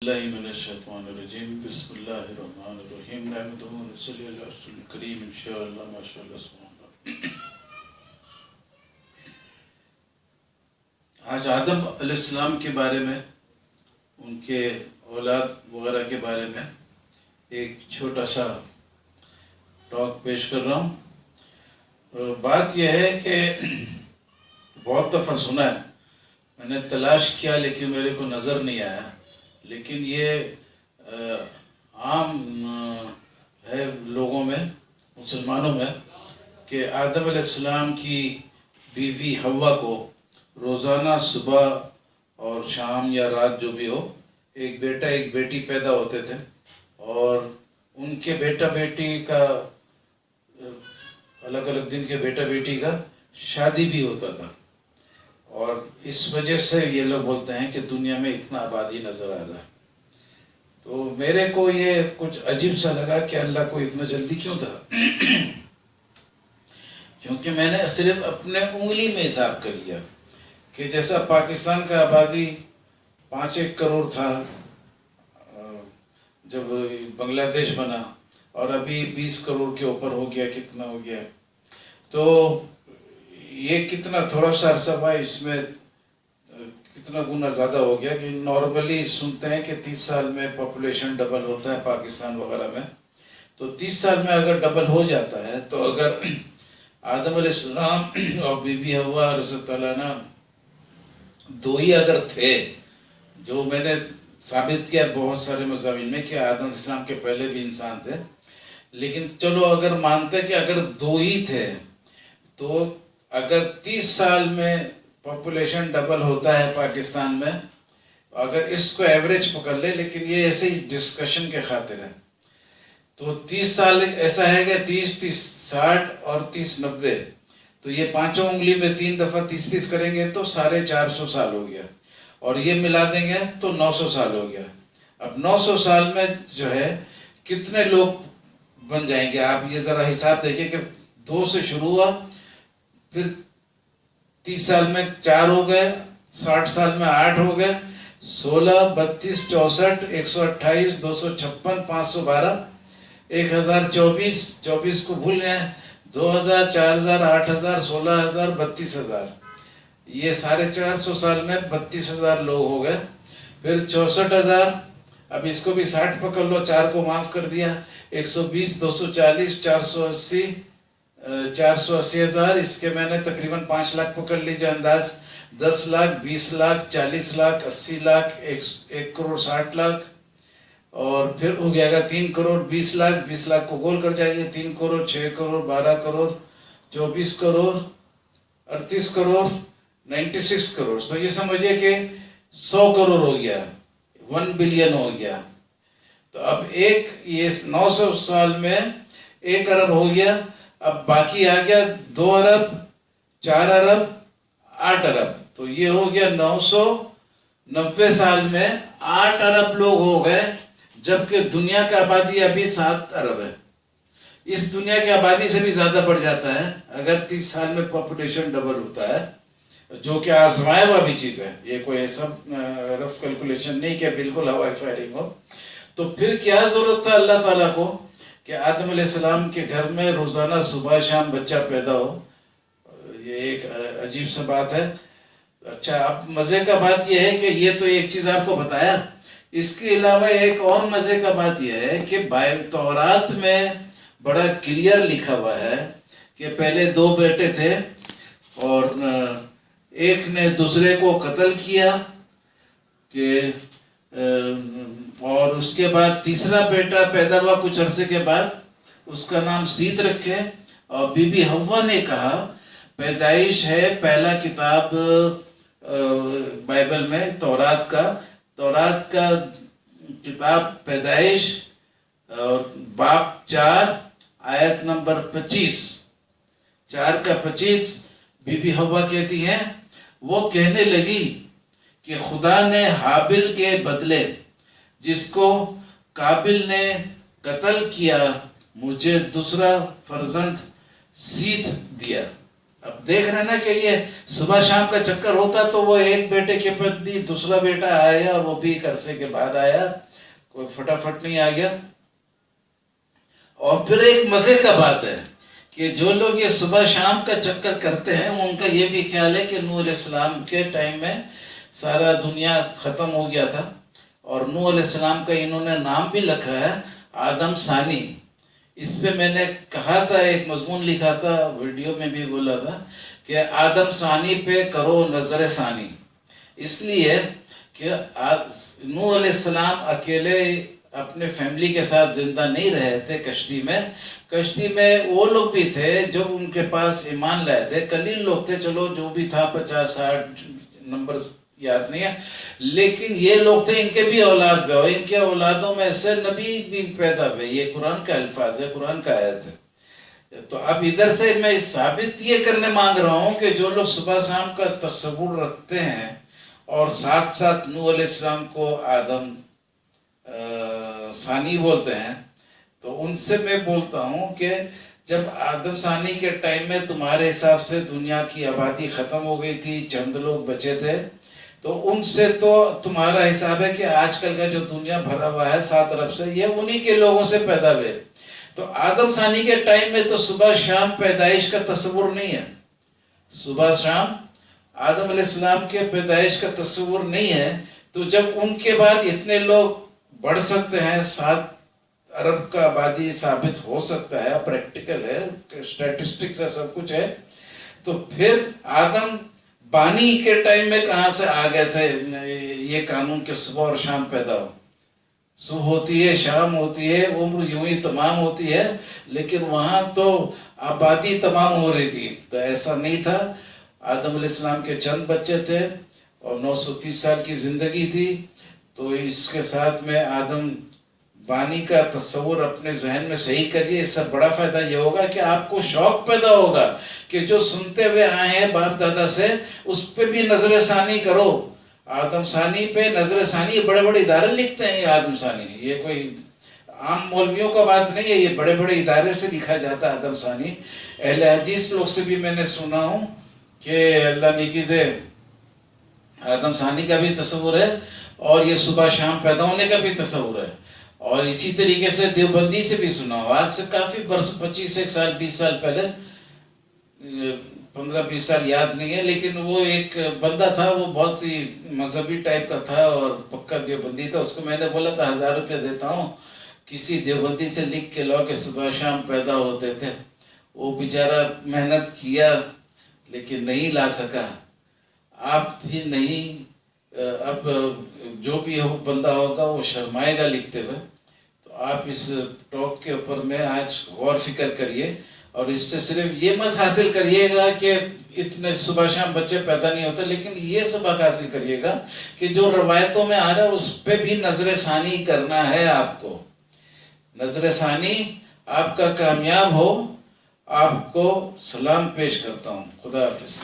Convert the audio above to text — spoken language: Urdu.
من الشیطان الرجیم بسم اللہ الرحمن الرحیم نحمدہ و نصلی علی رسول کریم انشاءاللہ ماشاءاللہ سبحان اللہ۔ آج آدم علیہ السلام کے بارے میں، ان کے اولاد وغیرہ کے بارے میں ایک چھوٹا سا ٹاک پیش کر رہا ہوں۔ بات یہ ہے کہ بہت دفعہ سنا ہے، میں نے تلاش کیا لیکن میرے کو نظر نہیں آیا، لیکن یہ عام ہے لوگوں میں، مسلمانوں میں، کہ آدم علیہ السلام کی بیوی حوا کو روزانہ صبح اور شام یا رات جو بھی ہو ایک بیٹا ایک بیٹی پیدا ہوتے تھے، اور ان کے بیٹا بیٹی کا الگ الگ دن کے بیٹا بیٹی کا شادی بھی ہوتا تھا، اور اس وجہ سے یہ لوگ بولتے ہیں کہ دنیا میں اتنا آبادی نظر آ رہا ہے۔ تو میرے کو یہ کچھ عجیب سا لگا کہ اللہ کو اتنا جلدی کیوں تھا، کیونکہ میں نے صرف اپنے انگلی میں حساب کر لیا کہ جیسا پاکستان کا آبادی 5-1 کروڑ تھا جب بنگلہ دیش بنا، اور ابھی 20 کروڑ کے اوپر ہو گیا، کتنا ہو گیا، تو یہ کتنا تھوڑا سا عرصہ ہوا، اس میں کتنا گنا زیادہ ہو گیا کہ نارملی سنتے ہیں کہ 30 سال میں پاپولیشن ڈبل ہوتا ہے پاکستان وغیرہ میں، تو 30 سال میں اگر ڈبل ہو جاتا ہے تو اگر آدم علیہ السلام اور بی بی حوا رضی اللہ عنہ دو ہی اگر تھے، جو میں نے ثابت کیا بہت سارے مضامین میں کہ آدم علیہ السلام کے پہلے بھی انسان تھے، لیکن چلو اگر مانتے کہ اگر دو ہی تھے تو اگر 30 سال میں پاپولیشن ڈبل ہوتا ہے پاکستان میں، اگر اس کو ایوریج پکڑ لے، لیکن یہ ایسے ہی ڈسکشن کے خاطر ہے، تو 30 سال ایسا ہے کہ 30 60 اور 30 90، تو یہ پانچوں انگلی میں 3 دفعہ 30 کریں گے تو 450 سال ہو گیا، اور یہ ملا دیں گے تو 900 سال ہو گیا۔ اب 900 سال میں جو ہے کتنے لوگ بن جائیں گے، آپ یہ ذرا حساب دیکھیں کہ 2 سے شروع ہوا، پھر 30 سال میں 4 ہو گئے، 60 سال میں 8 ہو گئے، 16 32 64 128 256 512 1024 کو بھول گئے، 2000 4000 8000 16000 32000، یہ 450 سال میں 32000 لوگ ہو گئے، پھر 64000، اب اس کو بھی 60 پکڑ لو، 4 کو معاف کر دیا، 120 240 480 480,000، اس کے میں نے تقریباً 5 لاکھ پکڑ لیجیے انداز، 10 لاکھ 20 لاکھ 40 لاکھ 80 لاکھ 1 کروڑ 60 لاکھ، اور پھر ہو گیا گا 3 کروڑ 20 لاکھ، 20 لاکھ کو گول کر جائیے، 3 کروڑ 6 کروڑ 12 کروڑ 24 کروڑ 38 کروڑ 96 کروڑ، تو یہ سمجھئے کہ 100 کروڑ ہو گیا، 1 بلین ہو گیا۔ تو اب یہ 900 سال میں 1 ارب ہو گیا، اب باقی آ گیا 2 ارب 4 ارب 8 ارب، تو یہ ہو گیا 990 سال میں 8 ارب لوگ ہو گئے، جبکہ دنیا کا آبادی ابھی 7 ارب ہے۔ اس دنیا کی آبادی سے بھی زیادہ بڑھ جاتا ہے اگر 30 سال میں پاپولیشن ڈبل ہوتا ہے، جو کہ آزمائے ہوا بھی چیز ہے، یہ کوئی ایسا رف کیلکولیشن نہیں کہ بالکل ہوائی فائرنگ ہو۔ تو پھر کیا ضرورت تھا اللہ تعالیٰ کو کہ آدم علیہ السلام کے گھر میں روزانہ صبح شام بچہ پیدا ہو؟ یہ ایک عجیب سا بات ہے۔ اچھا، اب مزے کا بات یہ ہے کہ یہ تو ایک چیز آپ کو بتایا، اس کے علاوہ ایک اور مزے کا بات یہ ہے کہ تورات میں بڑا کلیئر لکھا ہوا ہے کہ پہلے 2 بیٹے تھے، اور ایک نے دوسرے کو قتل کیا، اور اس کے بعد تیسرا بیٹا پیدا ہوا کچھ عرصے کے بعد، اس کا نام سیت رکھے، اور بی بی حوا نے کہا، پیدائش ہے پہلا کتاب بائبل میں، تورات کا کتاب پیدائش، اور باب 4 آیت نمبر 25، 4 کا 25، بی بی حوا کہتی ہیں، وہ کہنے لگی کہ خدا نے حابل کے بدلے جس کو قابل نے قتل کیا، مجھے دوسرا فرزند سیت دیا۔ اب دیکھ رہے نا کہ یہ صبح شام کا چکر ہوتا تو وہ ایک بیٹے کے پتی دوسرا بیٹا آیا، وہ بھی ایک عرصے کے بعد آیا، کوئی فٹافٹ نہیں آ گیا۔ اور پھر ایک مزے کا بات ہے کہ جو لوگ یہ صبح شام کا چکر کرتے ہیں ان کا یہ بھی خیال ہے کہ نوح علیہ السلام کے ٹائم میں سارا دنیا ختم ہو گیا تھا، اور نوح علیہ السلام کا انہوں نے نام بھی لکھا ہے آدم ثانی۔ اس پہ میں نے کہا تھا، ایک مضمون لکھا تھا، ویڈیو میں بھی بولا تھا کہ آدم ثانی پہ کرو نظر ثانی، اس لیے کہ نوح علیہ السلام اکیلے اپنے فیملی کے ساتھ زندہ نہیں رہے تھے کشتی میں۔ کشتی میں وہ لوگ بھی تھے جو ان کے پاس ایمان لائے تھے، قلیل لوگ تھے، چلو جو بھی تھا 50-60 نمبر یاد نہیں ہے، لیکن یہ لوگ تھے، ان کے بھی اولاد ہوئے، ان کے اولادوں میں سے نبی بھی پیدا ہوئے، یہ قرآن کا الفاظ ہے، قرآن کا آیت ہے۔ تو اب ادھر سے میں ثابت یہ کرنے مانگ رہا ہوں کہ جو لوگ صبح شام کا تصور رکھتے ہیں اور ساتھ ساتھ نوح علیہ السلام کو آدم ثانی بولتے ہیں، تو ان سے میں بولتا ہوں کہ جب آدم ثانی کے ٹائم میں تمہارے حساب سے دنیا کی آبادی ختم ہو گئی تھی، چند لوگ بچے تھے، تو ان سے تو تمہارا حساب ہے کہ آج کل کا جو دنیا بھرا ہوا ہے 7 ارب سے، یہ انہی کے لوگوں سے پیدا ہوئے۔ تو آدم ثانی کے ٹائم میں تو صبح شام پیدائش کا تصور نہیں ہے، صبح شام آدم علیہ السلام کے پیدائش کا تصور نہیں ہے۔ تو جب ان کے بعد اتنے لوگ بڑھ سکتے ہیں، 7 ارب کا آبادی ثابت ہو سکتا ہے، پریکٹیکل ہے، اسٹیٹسٹکس ہے، سب کچھ ہے، تو پھر آدم بانی کے ٹائم میں کہاں سے آ گئے تھے یہ قانون کہ صبح اور شام پیدا ہو؟ صبح ہوتی ہے، شام ہوتی ہے، عمر یوں ہی تمام ہوتی ہے، لیکن وہاں تو آبادی تمام ہو رہی تھی۔ تو ایسا نہیں تھا، آدم علیہ السلام کے چند بچے تھے اور 930 سال کی زندگی تھی۔ تو اس کے ساتھ میں آدم بانی کا تصور اپنے ذہن میں صحیح کریے، اس سے بڑا فائدہ یہ ہوگا کہ آپ کو شوق پیدا ہوگا کہ جو سنتے ہوئے آئے ہیں باپ دادا سے، اس پہ بھی نظر ثانی کرو۔ آدم ثانی پہ نظر ثانی، یہ بڑے بڑے ادارے لکھتے ہیں، یہ آدم ثانی، یہ کوئی عام مولویوں کا بات نہیں ہے، یہ بڑے بڑے ادارے سے لکھا جاتا ہے آدم ثانی۔ اہل حدیث لوگ سے بھی میں نے سنا ہوں کہ اللہ نیکی دے، آدم ثانی کا بھی تصور ہے اور یہ صبح شام پیدا ہونے کا بھی تصور ہے۔ اور اسی طریقے سے دیوبندی سے بھی سنا ہو، آج سے کافی برس، 25 سال 20 سال پہلے، 15-20 سال یاد نہیں ہے، لیکن وہ ایک بندہ تھا، وہ بہت ہی مذہبی ٹائپ کا تھا اور پکا دیوبندی تھا۔ اس کو میں نے بولا تھا 1000 روپے دیتا ہوں، کسی دیوبندی سے لکھ کے لاؤ کہ صبح شام پیدا ہوتے تھے۔ وہ بیچارہ محنت کیا لیکن نہیں لا سکا۔ آپ بھی نہیں، اب جو بھی بندہ ہوگا وہ شرمائے گا لکھتے ہوئے۔ تو آپ اس ٹاک کے اوپر میں آج غور فکر کریے، اور اس سے صرف یہ مت حاصل کریے گا کہ اتنے صبح شام بچے پیدا نہیں ہوتے، لیکن یہ سبق حاصل کریے گا کہ جو روایتوں میں آ رہا ہے اس پہ بھی نظر ثانی کرنا ہے آپ کو۔ نظر ثانی آپ کا کامیاب ہو۔ آپ کو سلام پیش کرتا ہوں، خدا حافظ۔